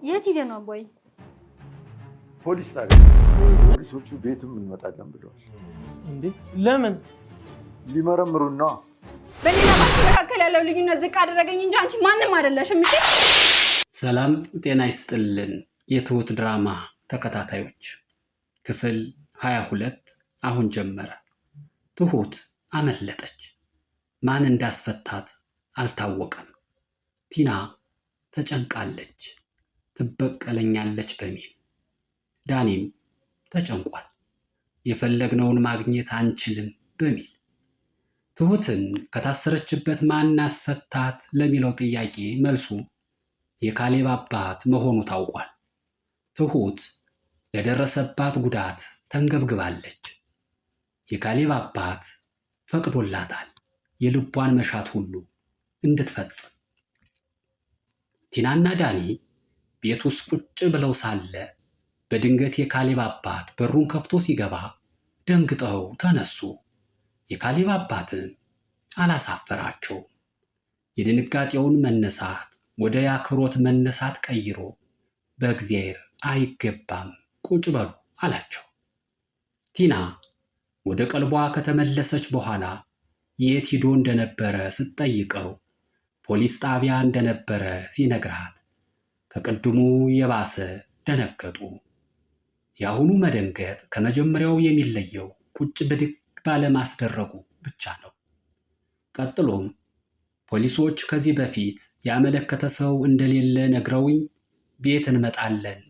የት ሄደ ነው አባዬ? ፖሊስ ጣቢያ። ፖሊሶቹ ቤትም እንመጣለን ብለዋል። እንዴ ለምን? ሊመረምሩና በሌላ መካከል ያለው ልዩነት ዝቅ አደረገኝ እንጂ አንቺ ማንም አይደለሽም። እሺ ሰላም ጤና ይስጥልን። የትሁት ድራማ ተከታታዮች ክፍል 22 አሁን ጀመረ። ትሁት አመለጠች። ማን እንዳስፈታት አልታወቀም። ቲና ተጨንቃለች፣ ትበቀለኛለች በሚል ዳኒም ተጨንቋል፣ የፈለግነውን ማግኘት አንችልም በሚል። ትሁትን ከታሰረችበት ማን አስፈታት ለሚለው ጥያቄ መልሱ የካሌብ አባት መሆኑ ታውቋል። ትሁት ለደረሰባት ጉዳት ተንገብግባለች። የካሌብ አባት ፈቅዶላታል የልቧን መሻት ሁሉ እንድትፈጽም። ቲናና ዳኒ ቤት ውስጥ ቁጭ ብለው ሳለ በድንገት የካሌብ አባት በሩን ከፍቶ ሲገባ ደንግጠው ተነሱ። የካሌብ አባትን አላሳፈራቸው። የድንጋጤውን መነሳት ወደ የአክብሮት መነሳት ቀይሮ በእግዚአብሔር አይገባም ቁጭ በሉ አላቸው። ቲና ወደ ቀልቧ ከተመለሰች በኋላ የት ሂዶ እንደነበረ ስትጠይቀው ፖሊስ ጣቢያ እንደነበረ ሲነግራት ከቅድሙ የባሰ ደነገጡ። የአሁኑ መደንገጥ ከመጀመሪያው የሚለየው ቁጭ ብድግ ባለማስደረጉ ብቻ ነው። ቀጥሎም ፖሊሶች ከዚህ በፊት ያመለከተ ሰው እንደሌለ ነግረውኝ ቤት እንመጣለን፣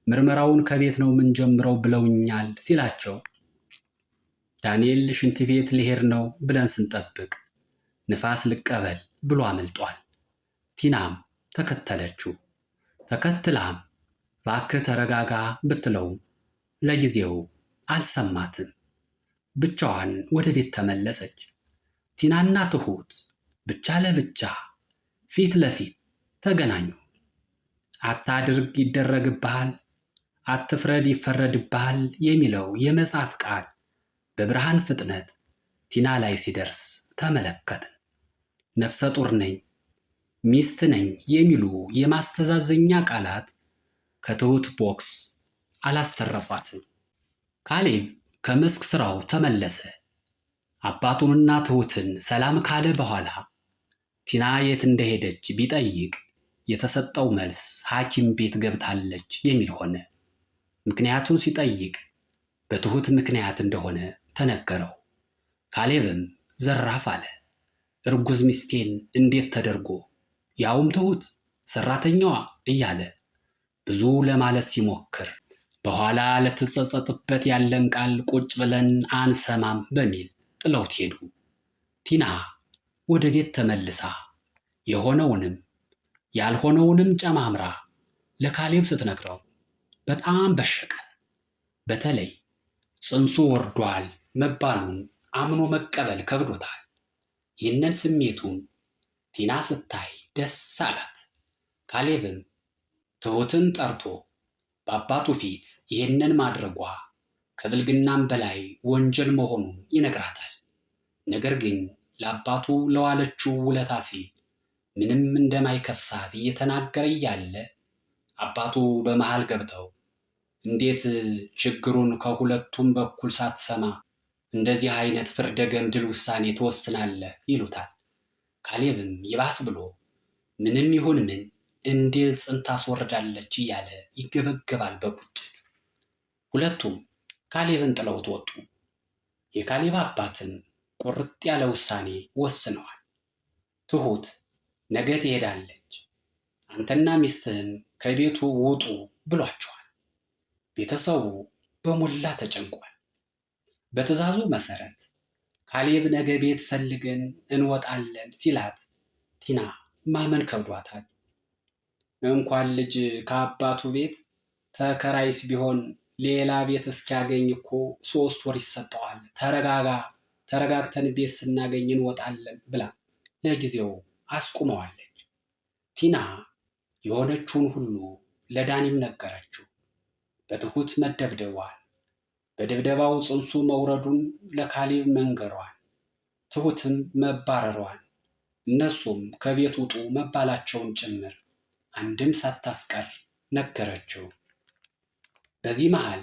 ምርመራውን ከቤት ነው የምንጀምረው ብለውኛል ሲላቸው ዳንኤል ሽንት ቤት ሊሄድ ነው ብለን ስንጠብቅ ንፋስ ልቀበል ብሎ አመልጧል። ቲናም ተከተለችው። ተከትላም እባክህ ተረጋጋ ብትለውም ለጊዜው አልሰማትም። ብቻዋን ወደ ቤት ተመለሰች። ቲናና ትሁት ብቻ ለብቻ ፊት ለፊት ተገናኙ። አታድርግ ይደረግብሃል፣ አትፍረድ ይፈረድብሃል የሚለው የመጽሐፍ ቃል በብርሃን ፍጥነት ቲና ላይ ሲደርስ ተመለከትን። ነፍሰ ጡር ነኝ፣ ሚስት ነኝ የሚሉ የማስተዛዘኛ ቃላት ከትሁት ቦክስ አላስተረፏትም። ካሌብ ከመስክ ስራው ተመለሰ። አባቱንና ትሁትን ሰላም ካለ በኋላ ቲና የት እንደሄደች ቢጠይቅ የተሰጠው መልስ ሐኪም ቤት ገብታለች የሚል ሆነ። ምክንያቱን ሲጠይቅ በትሁት ምክንያት እንደሆነ ተነገረው። ካሌብም ዘራፍ አለ። እርጉዝ ሚስቴን እንዴት ተደርጎ ያውም ትሁት ሰራተኛዋ እያለ ብዙ ለማለት ሲሞክር በኋላ ለተጸጸጥበት ያለን ቃል ቁጭ ብለን አንሰማም በሚል ጥለውት ሄዱ። ቲና ወደ ቤት ተመልሳ የሆነውንም ያልሆነውንም ጨማምራ ለካሌብ ስትነግረው በጣም በሸቀ። በተለይ ጽንሱ ወርዷል መባሉን አምኖ መቀበል ከብዶታል። ይህንን ስሜቱን ቲና ስታይ ደስ አላት። ካሌብም ትሁትን ጠርቶ በአባቱ ፊት ይህንን ማድረጓ ከብልግናም በላይ ወንጀል መሆኑን ይነግራታል። ነገር ግን ለአባቱ ለዋለችው ውለታ ሲል ምንም እንደማይከሳት እየተናገረ እያለ አባቱ በመሃል ገብተው እንዴት ችግሩን ከሁለቱም በኩል ሳትሰማ እንደዚህ አይነት ፍርደ ገምድል ውሳኔ ትወስናለህ ይሉታል። ካሌብም ይባስ ብሎ ምንም ይሁን ምን እንዴት ጽንት ታስወርዳለች እያለ ይገበገባል በቁጭት። ሁለቱም ካሌብን ጥለውት ወጡ። የካሌብ አባትም ቁርጥ ያለ ውሳኔ ወስነዋል። ትሁት ነገ ትሄዳለች፣ አንተና ሚስትህም ከቤቱ ውጡ ብሏቸዋል። ቤተሰቡ በሞላ ተጨንቋል። በትዕዛዙ መሰረት ካሌብ ነገ ቤት ፈልገን እንወጣለን ሲላት ቲና ማመን ከብዷታል። እንኳን ልጅ ከአባቱ ቤት ተከራይስ ቢሆን ሌላ ቤት እስኪያገኝ እኮ 3 ወር ይሰጠዋል። ተረጋግተን ቤት ስናገኝ እንወጣለን ብላ ለጊዜው አስቁመዋለች። ቲና የሆነችውን ሁሉ ለዳኒም ነገረችው። በትሁት መደብደቧን፣ በድብደባው ጽንሱ መውረዱን ለካሌብ መንገሯን፣ ትሁትም መባረሯን፣ እነሱም ከቤት ውጡ መባላቸውን ጭምር አንድም ሳታስቀር ነገረችው። በዚህ መሃል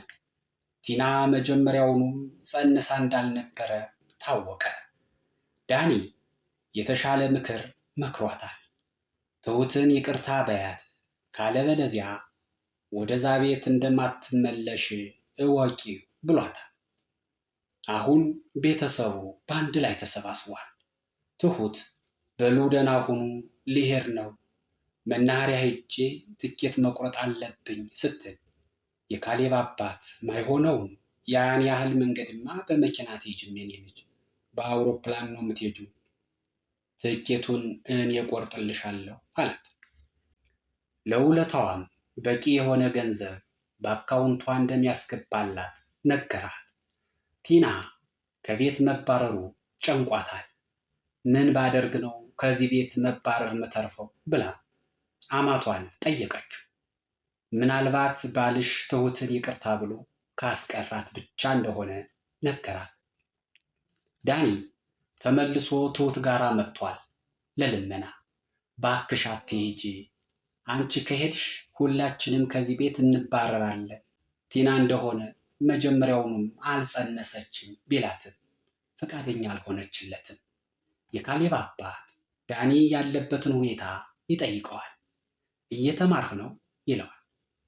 ቲና መጀመሪያውኑም ጸንሳ እንዳልነበረ ታወቀ። ዳኒ የተሻለ ምክር መክሯታል። ትሁትን ይቅርታ በያት፣ ካለበለዚያ ወደዛ ቤት እንደማትመለሽ እወቂ ብሏታል። አሁን ቤተሰቡ በአንድ ላይ ተሰባስቧል። ትሁት በሉ ደህና ሁኑ፣ ሊሄድ ነው፣ መናኸሪያ ሄጄ ትኬት መቁረጥ አለብኝ ስትል የካሌብ አባት ማይሆነውን ያን ያህል መንገድማ በመኪና አትሄጂም የኔ ልጅ፣ በአውሮፕላን ነው የምትሄጂው፣ ትኬቱን እኔ እቆርጥልሻለሁ አላት። ለውለታዋም በቂ የሆነ ገንዘብ በአካውንቷ እንደሚያስገባላት ነገራት። ቲና ከቤት መባረሩ ጨንቋታል። ምን ባደርግ ነው ከዚህ ቤት መባረር ምተርፈው ብላ አማቷን ጠየቀችው። ምናልባት ባልሽ ትሁትን ይቅርታ ብሎ ካስቀራት ብቻ እንደሆነ ነገራት። ዳኒ ተመልሶ ትሁት ጋር መጥቷል ለልመና። ባክሽ አትሂጂ፣ አንቺ ከሄድሽ ሁላችንም ከዚህ ቤት እንባረራለን። ቲና እንደሆነ መጀመሪያውኑም አልጸነሰችም ቢላትም ፈቃደኛ አልሆነችለትም። የካሌብ አባት ዳኒ ያለበትን ሁኔታ ይጠይቀዋል። እየተማርህ ነው ይለዋል።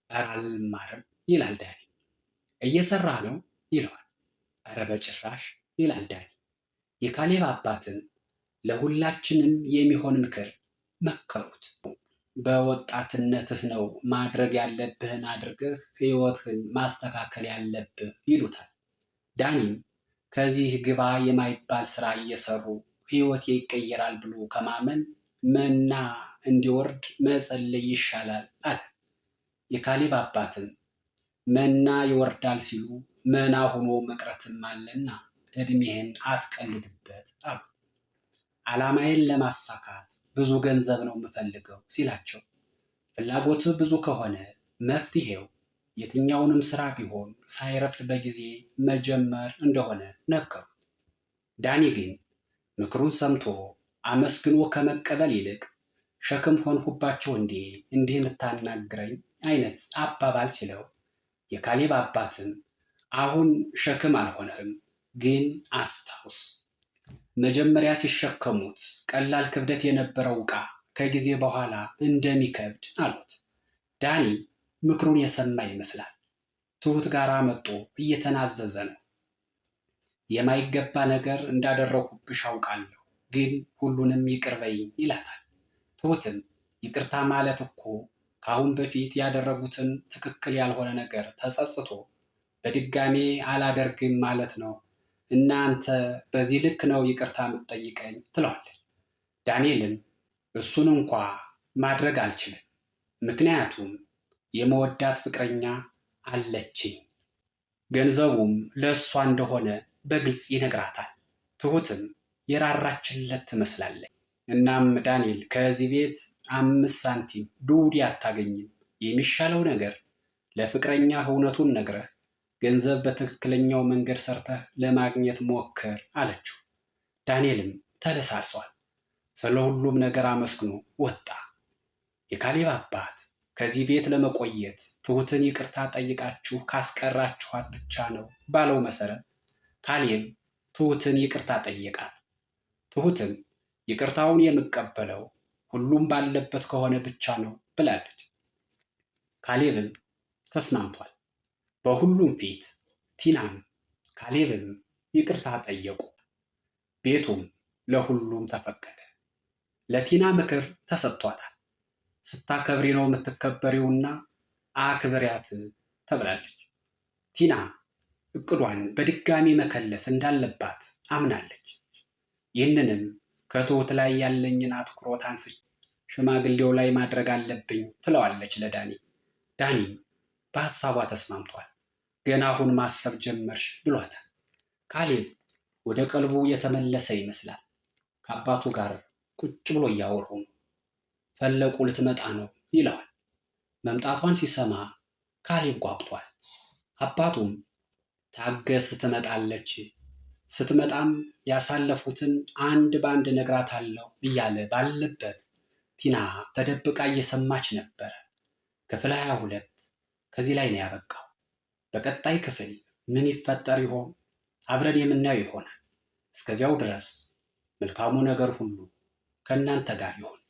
ኧረ አልማርም ይላል ዳኒ። እየሰራህ ነው ይለዋል። ኧረ በጭራሽ ይላል ዳኒ። የካሌብ አባትን ለሁላችንም የሚሆን ምክር መከሩት። በወጣትነትህ ነው ማድረግ ያለብህን አድርገህ ህይወትህን ማስተካከል ያለብህ ይሉታል። ዳኒም ከዚህ ግባ የማይባል ስራ እየሰሩ ህይወቴ ይቀየራል ብሎ ከማመን መና እንዲወርድ መጸለይ ይሻላል አለ። የካሌብ አባትም መና ይወርዳል ሲሉ መና ሆኖ መቅረትም አለና እድሜህን አትቀልድበት አሉ። ዓላማዬን ለማሳካት ብዙ ገንዘብ ነው የምፈልገው ሲላቸው፣ ፍላጎትህ ብዙ ከሆነ መፍትሄው የትኛውንም ስራ ቢሆን ሳይረፍድ በጊዜ መጀመር እንደሆነ ነገሩት። ዳኒ ግን ምክሩን ሰምቶ አመስግኖ ከመቀበል ይልቅ ሸክም ሆንሁባቸው እንዴ እንዲህ የምታናግረኝ አይነት አባባል ሲለው፣ የካሌብ አባትም አሁን ሸክም አልሆነህም፣ ግን አስታውስ፣ መጀመሪያ ሲሸከሙት ቀላል ክብደት የነበረው ዕቃ ከጊዜ በኋላ እንደሚከብድ አሉት። ዳኒ ምክሩን የሰማ ይመስላል። ትሁት ጋር መጥቶ እየተናዘዘ ነው። የማይገባ ነገር እንዳደረኩብሽ አውቃለሁ፣ ግን ሁሉንም ይቅር በይኝ ይላታል። ትሁትም ይቅርታ ማለት እኮ ከአሁን በፊት ያደረጉትን ትክክል ያልሆነ ነገር ተጸጽቶ በድጋሜ አላደርግም ማለት ነው። እናንተ በዚህ ልክ ነው ይቅርታ የምትጠይቀኝ ትለዋለች። ዳንኤልም እሱን እንኳ ማድረግ አልችልም፣ ምክንያቱም የመወዳት ፍቅረኛ አለችኝ፣ ገንዘቡም ለእሷ እንደሆነ በግልጽ ይነግራታል። ትሁትም የራራችለት ትመስላለች። እናም ዳንኤል ከዚህ ቤት 5 ሳንቲም ዱዲ አታገኝም፣ የሚሻለው ነገር ለፍቅረኛ እውነቱን ነግረህ ገንዘብ በትክክለኛው መንገድ ሰርተህ ለማግኘት ሞክር አለችው። ዳንኤልም ተለሳልሷል። ስለ ሁሉም ነገር አመስግኖ ወጣ። የካሌብ አባት ከዚህ ቤት ለመቆየት ትሁትን ይቅርታ ጠይቃችሁ ካስቀራችኋት ብቻ ነው ባለው መሰረት ካሌብ ትሁትን ይቅርታ ጠየቃት። ትሁትም ይቅርታውን የምቀበለው ሁሉም ባለበት ከሆነ ብቻ ነው ብላለች። ካሌብም ተስማምቷል። በሁሉም ፊት ቲናም ካሌብም ይቅርታ ጠየቁ። ቤቱም ለሁሉም ተፈቀደ። ለቲና ምክር ተሰጥቷታል። ስታከብሪ ነው የምትከበሪውና አክብሪያት ተብላለች። ቲና እቅዷን በድጋሚ መከለስ እንዳለባት አምናለች። ይህንንም ከትሁት ላይ ያለኝን አትኩሮት አንስቼ ሽማግሌው ላይ ማድረግ አለብኝ ትለዋለች ለዳኒ። ዳኒም በሐሳቧ ተስማምቷል። ገና አሁን ማሰብ ጀመርሽ ብሏታል። ካሌብ ወደ ቀልቡ የተመለሰ ይመስላል። ከአባቱ ጋር ቁጭ ብሎ እያወሩ ነው። ፈለቁ ልትመጣ ነው ይለዋል። መምጣቷን ሲሰማ ካሌብ ጓጉቷል። አባቱም ታገስ ትመጣለች፣ ስትመጣም ያሳለፉትን አንድ ባንድ ነግራታለሁ እያለ ባለበት ቲና ተደብቃ እየሰማች ነበረ። ክፍል 22 ከዚህ ላይ ነው ያበቃው። በቀጣይ ክፍል ምን ይፈጠር ይሆን? አብረን የምናየው ይሆናል። እስከዚያው ድረስ መልካሙ ነገር ሁሉ ከእናንተ ጋር ይሁን።